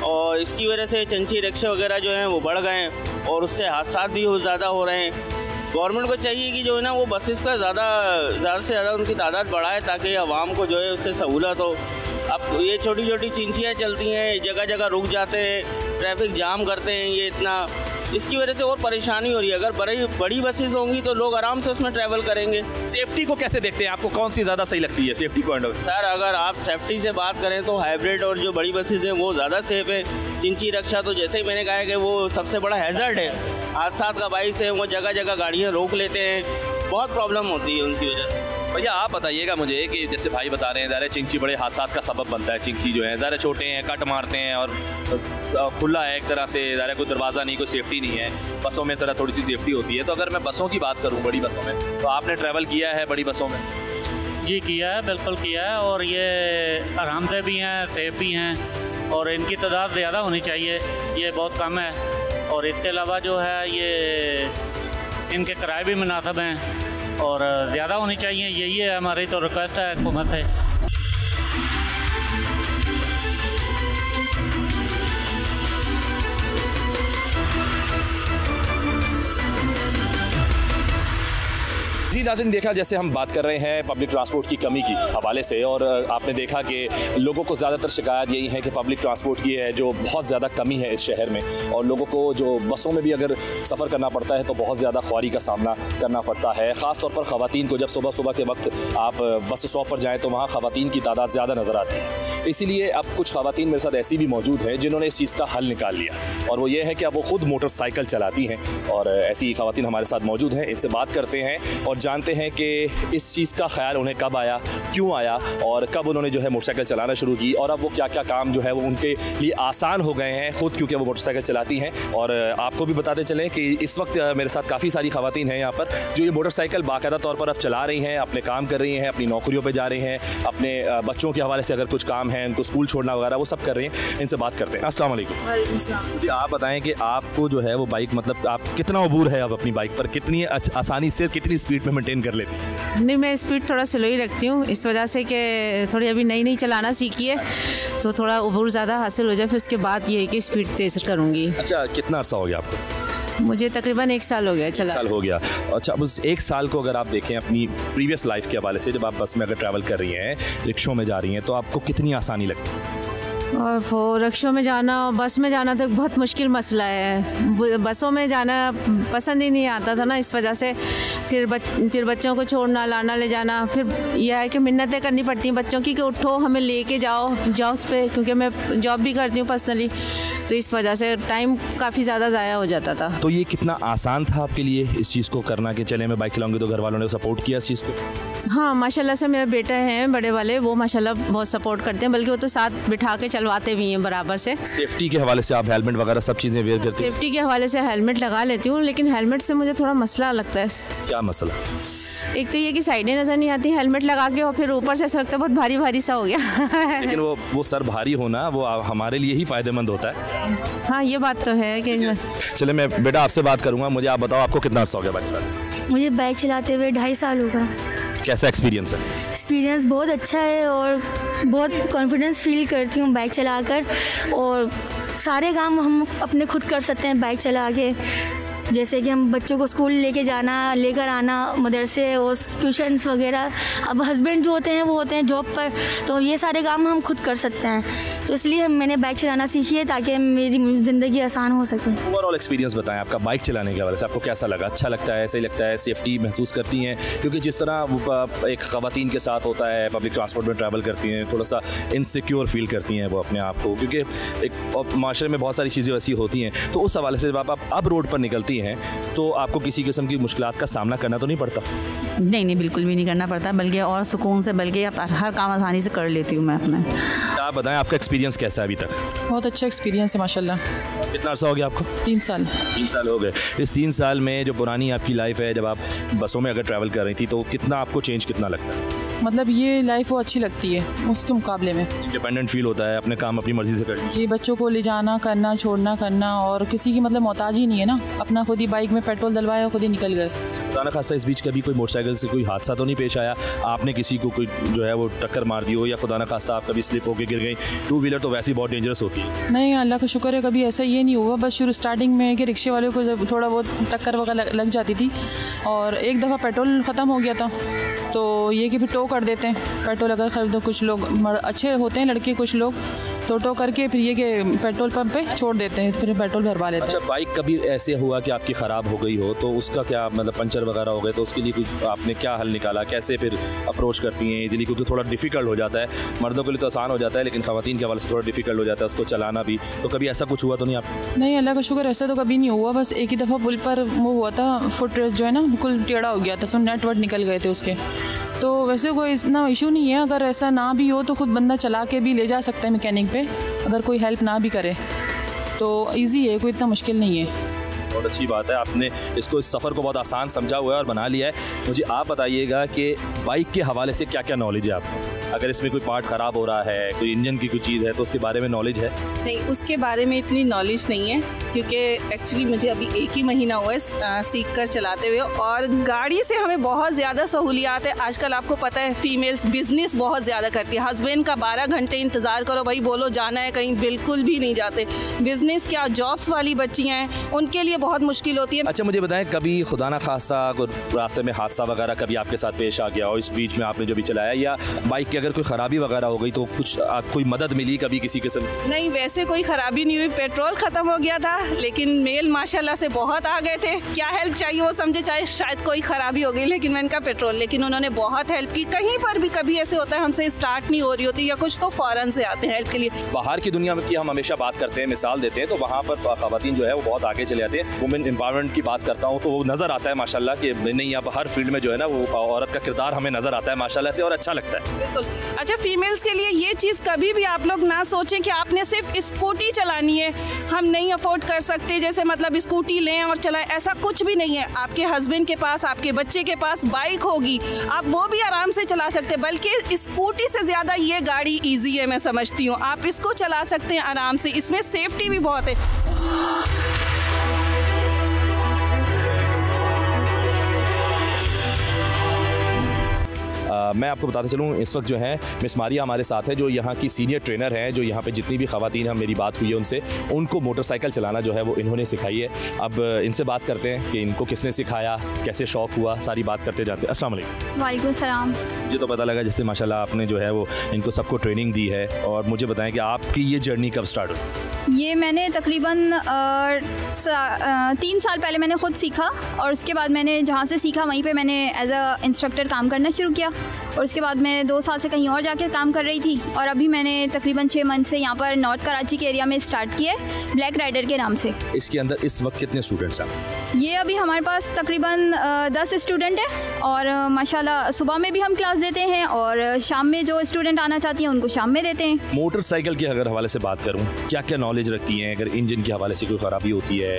और इसकी वजह से चंची रिक्शे वगैरह जो हैं वो बढ़ गए हैं, और उससे हादसा भी ज़्यादा हो रहे हैं। गवर्नमेंट को चाहिए कि जो है ना वो बसेस का ज़्यादा से ज़्यादा उनकी तादाद बढ़ाए, ताकि आवाम को जो है उससे सहूलत हो। अब ये छोटी छोटी चिंचियाँ चलती हैं, जगह जगह रुक जाते हैं, ट्रैफिक जाम करते हैं, ये इतना, इसकी वजह से और परेशानी हो रही है। अगर बड़ी बसेस होंगी तो लोग आराम से उसमें ट्रैवल करेंगे। सेफ्टी को कैसे देखते हैं, आपको कौन सी ज़्यादा सही लगती है सेफ्टी पॉइंट ऑफ? सर अगर आप सेफ्टी से बात करें तो हाइब्रिड और जो बड़ी बसेस हैं वो ज़्यादा सेफ है। चिंची रिक्शा तो जैसे ही मैंने कहा है कि वो सबसे बड़ा हैज़र्ड है, हादसा का बाइस है, वो जगह जगह गाड़ियाँ रोक लेते हैं, बहुत प्रॉब्लम होती है उनकी वजह से। भैया आप बताइएगा मुझे कि जैसे भाई बता रहे हैं ज़्यादा चिंची बड़े हादसा का सबब बनता है, चिंची जो है ज़्यादा छोटे हैं, कट मारते हैं, और खुला है एक तरह से, ज़्यादा कोई दरवाज़ा नहीं, कोई सेफ्टी नहीं है। बसों में तरह थोड़ी सी सेफ्टी होती है। तो अगर मैं बसों की बात करूँ, बड़ी बसों में, तो आपने ट्रैवल किया है बड़ी बसों में? जी किया है, बिल्कुल किया है, और ये आरामदेह भी हैं, सेफ भी हैं, और इनकी तादाद ज़्यादा होनी चाहिए, ये बहुत कम है। और इसके अलावा जो है ये इनके किराए भी मुनासिब हैं और ज़्यादा होनी चाहिए, यही है हमारी तो रिक्वेस्ट है हुकूमत से। जी नाज़रीन, देखा जैसे हम बात कर रहे हैं पब्लिक ट्रांसपोर्ट की कमी की हवाले से, और आपने देखा कि लोगों को ज़्यादातर शिकायत यही है कि पब्लिक ट्रांसपोर्ट की है जो बहुत ज़्यादा कमी है इस शहर में, और लोगों को जो बसों में भी अगर सफ़र करना पड़ता है तो बहुत ज़्यादा ख्वारी का सामना करना पड़ता है। ख़ास तौर पर ख़वातीन को जब सुबह सुबह के वक्त आप बस स्टॉप पर जाएँ तो वहाँ ख़वातीन की तादाद ज़्यादा नज़र आती है। इसीलिए अब कुछ ख़वातीन मेरे साथ ऐसी भी मौजूद हैं जिन्होंने इस चीज़ का हल निकाल लिया, और वो ये है कि अब वो ख़ुद मोटरसाइकिल चलाती हैं, और ऐसी ख़वातीन हमारे साथ मौजूद हैं। इनसे बात करते हैं और जानते हैं कि इस चीज़ का ख्याल उन्हें कब आया, क्यों आया, और कब उन्होंने जो है मोटरसाइकिल चलाना शुरू की, और अब वो क्या क्या काम जो है वो उनके लिए आसान हो गए हैं खुद क्योंकि वो मोटरसाइकिल चलाती हैं। और आपको भी बताते चलें कि इस वक्त मेरे साथ काफ़ी सारी ख़वातीन हैं यहाँ पर जो ये मोटरसाइकिल बाकायदा तौर पर अब चला रही हैं, अपने काम कर रही हैं, अपनी नौकरियों पर जा रही हैं, अपने बच्चों के हवाले से अगर कुछ काम है उनको स्कूल छोड़ना वगैरह वो सब कर रही हैं। इनसे बात करते हैं। अस्सलाम वालेकुम। मुझे आप बताएं कि आपको जो है वो बाइक, मतलब आप कितना अबूर है अब अपनी बाइक पर, कितनी आसानी से कितनी स्पीड में मेंटेन कर लेती हैं? नहीं, मैं स्पीड थोड़ा स्लो ही रखती हूँ, इस वजह से कि थोड़ी अभी नई चलाना सीखी है तो थोड़ा अबूर ज़्यादा हासिल हो जाए, फिर उसके बाद ये है कि स्पीड तेज़ करूँगी। अच्छा, कितना अर्सा हो गया आपको? मुझे तकरीबन 1 साल हो गया चला। 1 साल हो गया। अच्छा, अब उस 1 साल को अगर आप देखें अपनी प्रीवियस लाइफ के हवाले से, जब आप बस में अगर ट्रैवल कर रही हैं, रिक्शों में जा रही हैं, तो आपको कितनी आसानी लगती है? और वो रिक्शों में जाना और बस में जाना तो बहुत मुश्किल मसला है। बसों में जाना पसंद ही नहीं आता था ना, इस वजह से फिर बच्चों को छोड़ना, लाना, ले जाना, फिर यह है कि मिन्नतें करनी पड़ती हैं बच्चों की कि उठो हमें लेके जाओ जॉब्स पे, क्योंकि मैं जॉब भी करती हूँ पर्सनली, तो इस वजह से टाइम काफ़ी ज़्यादा ज़ाया हो जाता था। तो ये कितना आसान था आपके लिए इस चीज़ को करना कि चले मैं बाइक चलाऊँगी, तो घर वालों ने सपोर्ट किया इस चीज़ को? हाँ, माशाल्लाह से मेरे बेटे हैं बड़े वाले, वो माशाल्लाह बहुत सपोर्ट करते हैं, बल्कि वो तो साथ बिठा के चलवाते भी हैं बराबर से। सेफ्टी के हवाले से आप हेलमेट वगैरह सब चीज़ें वेयर करती हैं? सेफ्टी के हवाले से हेलमेट लगा लेती हूँ, लेकिन हेलमेट से मुझे थोड़ा मसला लगता है। क्या मसला? एक तो ये कि साइडें नज़र नहीं आती हेलमेट लगा के, और फिर ऊपर से ऐसा लगता है बहुत भारी भारी सा हो गया। लेकिन वो सर भारी होना वो हमारे लिए ही फ़ायदेमंद होता है। हाँ, ये बात तो है कि चले मैं बेटा आपसे बात करूँगा, मुझे आप बताओ आपको कितना अर्सा हो गया बाइक चलाते? मुझे बाइक चलाते हुए 2.5 साल हो गया। कैसा एक्सपीरियंस है? एक्सपीरियंस बहुत अच्छा है और बहुत कॉन्फिडेंस फील करती हूँ बाइक चलाकर, और सारे काम हम अपने खुद कर सकते हैं बाइक चला के, जैसे कि हम बच्चों को स्कूल लेकर आना, मदरसे और ट्यूशन्स वगैरह। अब हस्बैंड जो होते हैं वो होते हैं जॉब पर, तो ये सारे काम हम खुद कर सकते हैं, तो इसलिए मैंने बाइक चलाना सीखी है ताकि मेरी ज़िंदगी आसान हो सके। ओवरऑल एक्सपीरियंस बताएं आपका बाइक चलाने के हवाले से, आपको कैसा लगा? अच्छा लगता है, सही लगता है, सेफ्टी महसूस करती हैं? क्योंकि जिस तरह एक ख़वातीन के साथ होता है पब्लिक ट्रांसपोर्ट में ट्रैवल करती हैं, थोड़ा सा इनसिक्योर फील करती हैं वो अपने आप को, क्योंकि एक माशरे में बहुत सारी चीज़ें ऐसी होती हैं, तो उस हवाले से जब आप अब रोड पर निकलती हैं तो आपको किसी किस्म की मुश्किलात का सामना करना तो नहीं पड़ता? नहीं, बिल्कुल भी नहीं करना पड़ता, बल्कि और सुकून से, बल्कि हर काम आसानी से कर लेती हूँ मैं अपना। आप बताएं आपका एक्सपीरियंस कैसा है अभी तक? बहुत अच्छा एक्सपीरियंस है माशाल्लाह। कितना अर्सा हो गया आपको? 3 साल। 3 साल हो गए। इस 3 साल में जो पुरानी आपकी लाइफ है, जब आप बसों में अगर ट्रैवल कर रही थी, तो कितना आपको चेंज कितना लगता है? मतलब ये लाइफ वो अच्छी लगती है उसके मुकाबले में। इंडिपेंडेंट फील होता है, अपने काम अपनी मर्जी से करना जी, बच्चों को ले जाना, करना, छोड़ना, करना, और किसी की मतलब मोहताज ही नहीं है ना, अपना खुद ही बाइक में पेट्रोल डलवाया, खुद ही निकल गए। खुदा खासा इस बीच कभी कोई मोटरसाइकिल से कोई हादसा तो नहीं पेश आया? आपने किसी को कोई जो है वो टक्कर मार दी हो, या खुदा खासा आप कभी स्लिप होकर गिर गई? 2 व्हीलर तो वैसे ही बहुत डेंजरस होती है। नहीं, अल्लाह का शुक्र है कभी ऐसा ये नहीं हुआ। बस शुरू स्टार्टिंग में कि रिक्शे वाले को जब थोड़ा बहुत टक्कर वगैरह लग जाती थी, और एक दफ़ा पेट्रोल ख़त्म हो गया था, तो ये कि फिर टो कर देते हैं पेट्रोल अगर खरीदो। कुछ लोग अच्छे होते हैं लड़के, कुछ लोग तो टो करके फिर ये कि पेट्रोल पंप पे छोड़ देते हैं, फिर पेट्रोल भरवा लेते हैं। अच्छा, बाइक कभी ऐसे हुआ कि आपकी ख़राब हो गई हो, तो उसका क्या मतलब पंचर वगैरह हो गए, तो उसके लिए कुछ आपने क्या हल निकाला? कैसे फिर अप्रोच करती हैं इजीली? क्योंकि थोड़ा डिफ़िकल्ट हो जाता है, मर्दों के लिए तो आसान हो जाता है, लेकिन ख़वातीन के हवाले से थोड़ा डिफ़िकल्ट हो जाता है उसको चलाना भी। तो कभी ऐसा कुछ हुआ तो नहीं आप? नहीं, अल्लाह का शुक्र ऐसा तो कभी नहीं हुआ। बस एक ही दफ़ा पुल पर वो हुआ था, फुट रेस्ट जो है ना बिल्कुल टेढ़ा हो गया था, सब नेट वर्ट निकल गए थे उसके। तो वैसे कोई इतना इशू नहीं है, अगर ऐसा ना भी हो तो खुद बंदा चला के भी ले जा सकता है मैकेनिक पे, अगर कोई हेल्प ना भी करे तो इजी है, कोई इतना मुश्किल नहीं है। बहुत अच्छी बात है, आपने इसको, इस सफ़र को बहुत आसान समझा हुआ है और बना लिया है। मुझे आप बताइएगा कि बाइक के हवाले से क्या क्या नॉलेज है आपको? अगर इसमें कोई पार्ट ख़राब हो रहा है, कोई इंजन की कोई चीज़ है, तो उसके बारे में नॉलेज है? नहीं, उसके बारे में इतनी नॉलेज नहीं है, क्योंकि एक्चुअली मुझे अभी 1 ही महीना हुआ है सीख कर चलाते हुए। और गाड़ी से हमें बहुत ज़्यादा सहूलियात है। आजकल आपको पता है फीमेल्स बिजनेस बहुत ज़्यादा करती है। हस्बैंड का 12 घंटे इंतज़ार करो, भाई बोलो जाना है कहीं, बिल्कुल भी नहीं जाते। बिजनेस क्या, जॉब्स वाली बच्चियाँ हैं, उनके लिए बहुत मुश्किल होती है। अच्छा मुझे बताएं, कभी खुदा ना खासा रास्ते में हादसा वगैरह कभी आपके साथ पेश आ गया और इस बीच में आपने जो भी चलाया, या बाइक की अगर कोई ख़राबी वगैरह हो गई तो कुछ कोई मदद मिली कभी किसी किस्म? नहीं, वैसे कोई ख़राबी नहीं हुई। पेट्रोल ख़त्म हो गया था, लेकिन मेल माशाल्लाह से बहुत आ गए थे। क्या हेल्प चाहिए वो समझे, चाहे शायद कोई ख़राबी हो गई, लेकिन मैंने कहा पेट्रोल, लेकिन उन्होंने बहुत हेल्प की। कहीं पर भी कभी ऐसे होता है हमसे स्टार्ट नहीं हो रही होती या कुछ, तो फ़ौरन से आते हैं हेल्प के लिए। बाहर की दुनिया में की हम हमेशा बात करते हैं, मिसाल देते हैं, तो वहाँ पर ख़वातीन जो है वो बहुत आगे चले जाते हैं। वुमेन एम्पावरमेंट की बात करता हूँ तो वो नज़र आता है माशाल्लाह कि नहीं, अब हर फील्ड में जो है ना वो औरत का किरदार हमें नज़र आता है माशाल्लाह से, और अच्छा लगता है। बिल्कुल। अच्छा, फीमेल्स के लिए ये चीज़ कभी भी आप लोग ना सोचें कि आपने सिर्फ स्कूटी चलानी है, हम नहीं अफोर्ड कर सकते, जैसे मतलब स्कूटी लें और चलाएं, ऐसा कुछ भी नहीं है। आपके हस्बैंड के पास, आपके बच्चे के पास बाइक होगी, आप वो भी आराम से चला सकते हैं। बल्कि स्कूटी से ज़्यादा ये गाड़ी ईजी है, मैं समझती हूँ। आप इसको चला सकते हैं आराम से, इसमें सेफ्टी भी बहुत है। मैं आपको बताते चलूँ, इस वक्त जो है मिस मारिया हमारे साथ है, जो यहाँ की सीनियर ट्रेनर हैं, जो यहाँ पे जितनी भी ख़वातीन हम मेरी बात हुई है उनसे, उनको मोटरसाइकिल चलाना जो है वो इन्होंने सिखाई है। अब इनसे बात करते हैं कि इनको किसने सिखाया, कैसे शौक़ हुआ, सारी बात करते जाते हैं। अस्सलाम वालेकुम। वालेकुम सलाम। मुझे तो पता लगा जैसे माशाल्लाह आपने जो है वो इनको सबको ट्रेनिंग दी है, और मुझे बताएं कि आपकी ये जर्नी कब स्टार्ट हुई? ये मैंने तकरीबन 3 साल पहले मैंने ख़ुद सीखा, और उसके बाद मैंने जहाँ से सीखा वहीं पे मैंने एज अ इंस्ट्रक्टर काम करना शुरू किया, और उसके बाद मैं 2 साल से कहीं और जाकर काम कर रही थी, और अभी मैंने तकरीबन 6 मंथ से यहाँ पर नॉर्थ कराची के एरिया में स्टार्ट किया है, ब्लैक राइडर के नाम से। इसके अंदर इस वक्त कितने स्टूडेंट्स हैं? ये अभी हमारे पास तकरीबन 10 स्टूडेंट हैं, और माशाल्लाह सुबह में भी हम क्लास देते हैं, और शाम में जो स्टूडेंट आना चाहती हैं उनको शाम में देते हैं। मोटरसाइकिल के अगर हवाले से बात करूँ, क्या क्या नॉलेज रखती हैं? अगर इंजन के हवाले से कोई ख़राबी होती है,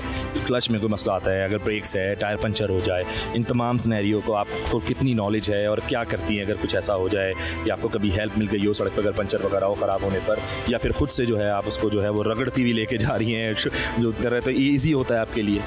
क्लच में कोई मसला आता है, अगर ब्रेक्स है, टायर पंचर हो जाए, इन तमाम सिनेरियो को आपको कितनी नॉलेज है, और क्या करती हैं अगर कुछ ऐसा हो जाए या आपको कभी हेल्प मिल गई हो सड़क पर अगर पंचर वगैरह हो ख़राब होने पर, या फिर खुद से जो है आप उसको जो है वो रगड़ती हुई लेके जा रही हैं, जो कर रहे, तो ईजी होता है आपके लिए?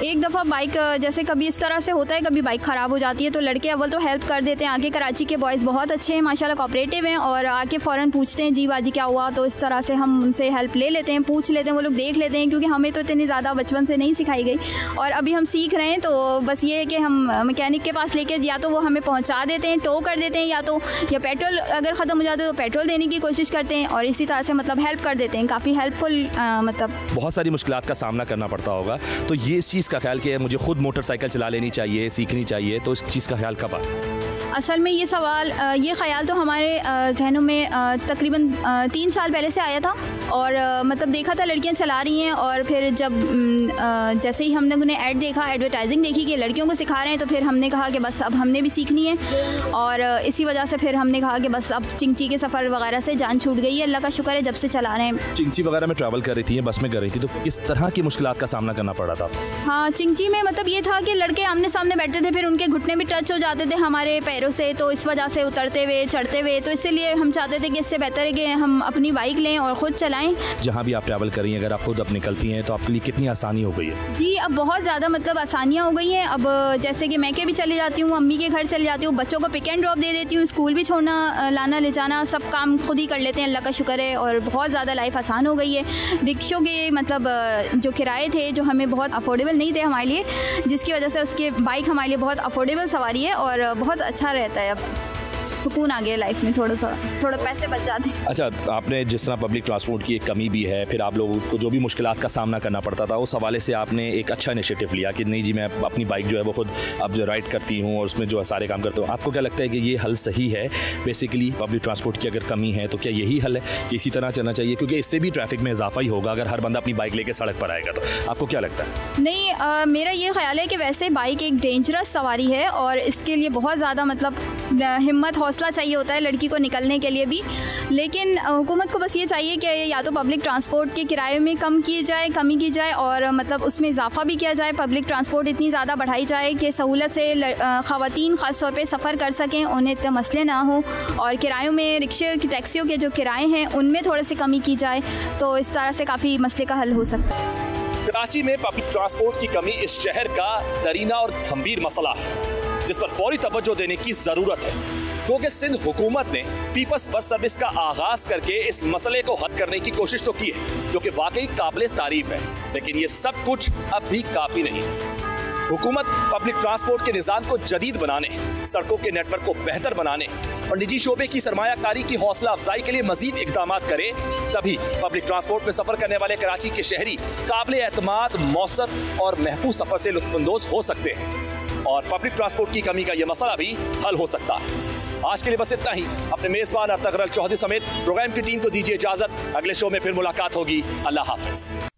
एक दफ़ा बाइक जैसे कभी इस तरह से होता है, कभी बाइक ख़राब हो जाती है, तो लड़के अव्वल तो हेल्प कर देते हैं। आगे कराची के बॉयज़ बहुत अच्छे हैं माशाल्लाह, कोऑपरेटिव हैं, और आके फ़ौरन पूछते हैं जी बाजी क्या हुआ, तो इस तरह से हम उनसे हेल्प ले लेते हैं, पूछ लेते हैं, वो लोग देख लेते हैं, क्योंकि हमें तो इतनी ज़्यादा बचपन से नहीं सिखाई गई, और अभी हम सीख रहे हैं। तो बस ये है कि हम मैकेनिक के पास लेके या तो वो हमें पहुँचा देते हैं, टो कर देते हैं, या पेट्रोल अगर ख़त्म हो जाता है तो पेट्रोल देने की कोशिश करते हैं, और इसी तरह से मतलब हेल्प कर देते हैं, काफ़ी हेल्पफुल। मतलब बहुत सारी मुश्किलात का सामना करना पड़ता होगा, तो ये इस चीज़ का ख्याल कि मुझे खुद मोटरसाइकिल चला लेनी चाहिए, सीखनी चाहिए, तो इस चीज़ का ख्याल कब आया? असल में ये सवाल, ये ख़याल तो हमारे जहनों में तकरीबन 3 साल पहले से आया था, और मतलब देखा था लड़कियां चला रही हैं, और फिर जब जैसे ही हमने उन्हें ऐड देखा, एडवर्टाइजिंग देखी कि लड़कियों को सिखा रहे हैं, तो फिर हमने कहा कि बस अब हमने भी सीखनी है, और इसी वजह से फिर हमने कहा कि बस अब चिंची के सफ़र वगैरह से जान छूट गई है, अल्लाह का शुक्र है जब से चला रहे हैं। चिंची वगैरह में ट्रैवल कर रही थी, बस में कर रही थी, तो किस तरह की मुश्किलात का सामना करना पड़ रहा था? हाँ, चिंची में मतलब ये था कि लड़के आमने सामने बैठते थे, फिर उनके घुटने भी टच हो जाते थे हमारे पैरों से, तो इस वजह से उतरते हुए चढ़ते हुए, तो इसीलिए हम चाहते थे कि इससे बेहतर है कि हम अपनी बाइक लें और ख़ुद चलाएं। जहाँ भी आप ट्रैवल करें, अगर आप खुद अब निकलती हैं तो आपके लिए कितनी आसानी हो गई है? जी, अब बहुत ज़्यादा मतलब आसानियाँ हो गई हैं। अब जैसे कि मैं के भी चली जाती हूँ, अम्मी के घर चली जाती हूँ, बच्चों को पिक एंड ड्रॉप दे देती हूँ, स्कूल भी छोड़ना लाना ले जाना सब काम खुद ही कर लेते हैं, अल्लाह का शुक्र है, और बहुत ज़्यादा लाइफ आसान हो गई है। रिक्शों के मतलब जो किराए थे जो हमें बहुत अफोर्डेबल नहीं थे हमारे लिए, जिसकी वजह से उसके बाइक हमारे लिए बहुत अफोर्डेबल सवारी है, और बहुत अच्छा रहता है। अब सुकून आ गया लाइफ में, थोड़ा पैसे बच जाते हैं। अच्छा, आपने जिस तरह पब्लिक ट्रांसपोर्ट की एक कमी भी है, फिर आप लोगों को जो भी मुश्किलात का सामना करना पड़ता था, उस हवाले से आपने एक अच्छा इनिशिएटिव लिया कि नहीं जी मैं अपनी बाइक जो है वो खुद अब जो राइड करती हूँ और उसमें जो सारे काम करता हूँ। आपको क्या लगता है कि ये हल सही है? बेसिकली पब्लिक ट्रांसपोर्ट की अगर कमी है तो क्या यही हल है कि इसी तरह चलना चाहिए? क्योंकि इससे भी ट्रैफिक में इजाफा ही होगा अगर हर बंदा अपनी बाइक लेकर सड़क पर आएगा, तो आपको क्या लगता है? नहीं, मेरा ये ख्याल है कि वैसे बाइक एक डेंजरस सवारी है, और इसके लिए बहुत ज़्यादा मतलब हिम्मत हौसला चाहिए होता है लड़की को निकलने के लिए भी। लेकिन हुकूमत को बस ये चाहिए कि या तो पब्लिक ट्रांसपोर्ट के किराए में कमी की जाए और मतलब उसमें इजाफा भी किया जाए। पब्लिक ट्रांसपोर्ट इतनी ज़्यादा बढ़ाई जाए कि सहूलत से ख़वातीन ख़ास तौर पे सफ़र कर सकें, उन्हें इतने मसले ना हो। और किरायों में रिक्शे की टैक्सियों के जो किराए हैं उनमें थोड़ी सी कमी की जाए तो इस तरह से काफ़ी मसले का हल हो सकता है। कराची में पब्लिक ट्रांसपोर्ट की कमी इस शहर का दरीना और गंभीर मसला है जिस पर फौरी तवज्जो देने की जरूरत है, क्योंकि सिंध हुकूमत ने पीपल्स बस सर्विस का आगाज करके इस मसले को हल करने की कोशिश तो की है जो कि वाकई काबिले तारीफ है, लेकिन ये सब कुछ अब भी काफी नहीं। हुकूमत पब्लिक ट्रांसपोर्ट के निज़ाम को जदीद बनाने, सड़कों के नेटवर्क को बेहतर बनाने और निजी शोबे की सरमायाकारी की हौसला अफजाई के लिए मजीद इकदाम करे, तभी पब्लिक ट्रांसपोर्ट में सफर करने वाले कराची के शहरी काबिल एतमाद, मौसर और महफूज सफर से लुत्फानंदोज हो सकते हैं और पब्लिक ट्रांसपोर्ट की कमी का यह मसला भी हल हो सकता है। आज के लिए बस इतना ही। अपने मेजबान अतगरल चौधरी समेत प्रोग्राम की टीम को दीजिए इजाजत। अगले शो में फिर मुलाकात होगी। अल्लाह हाफिज।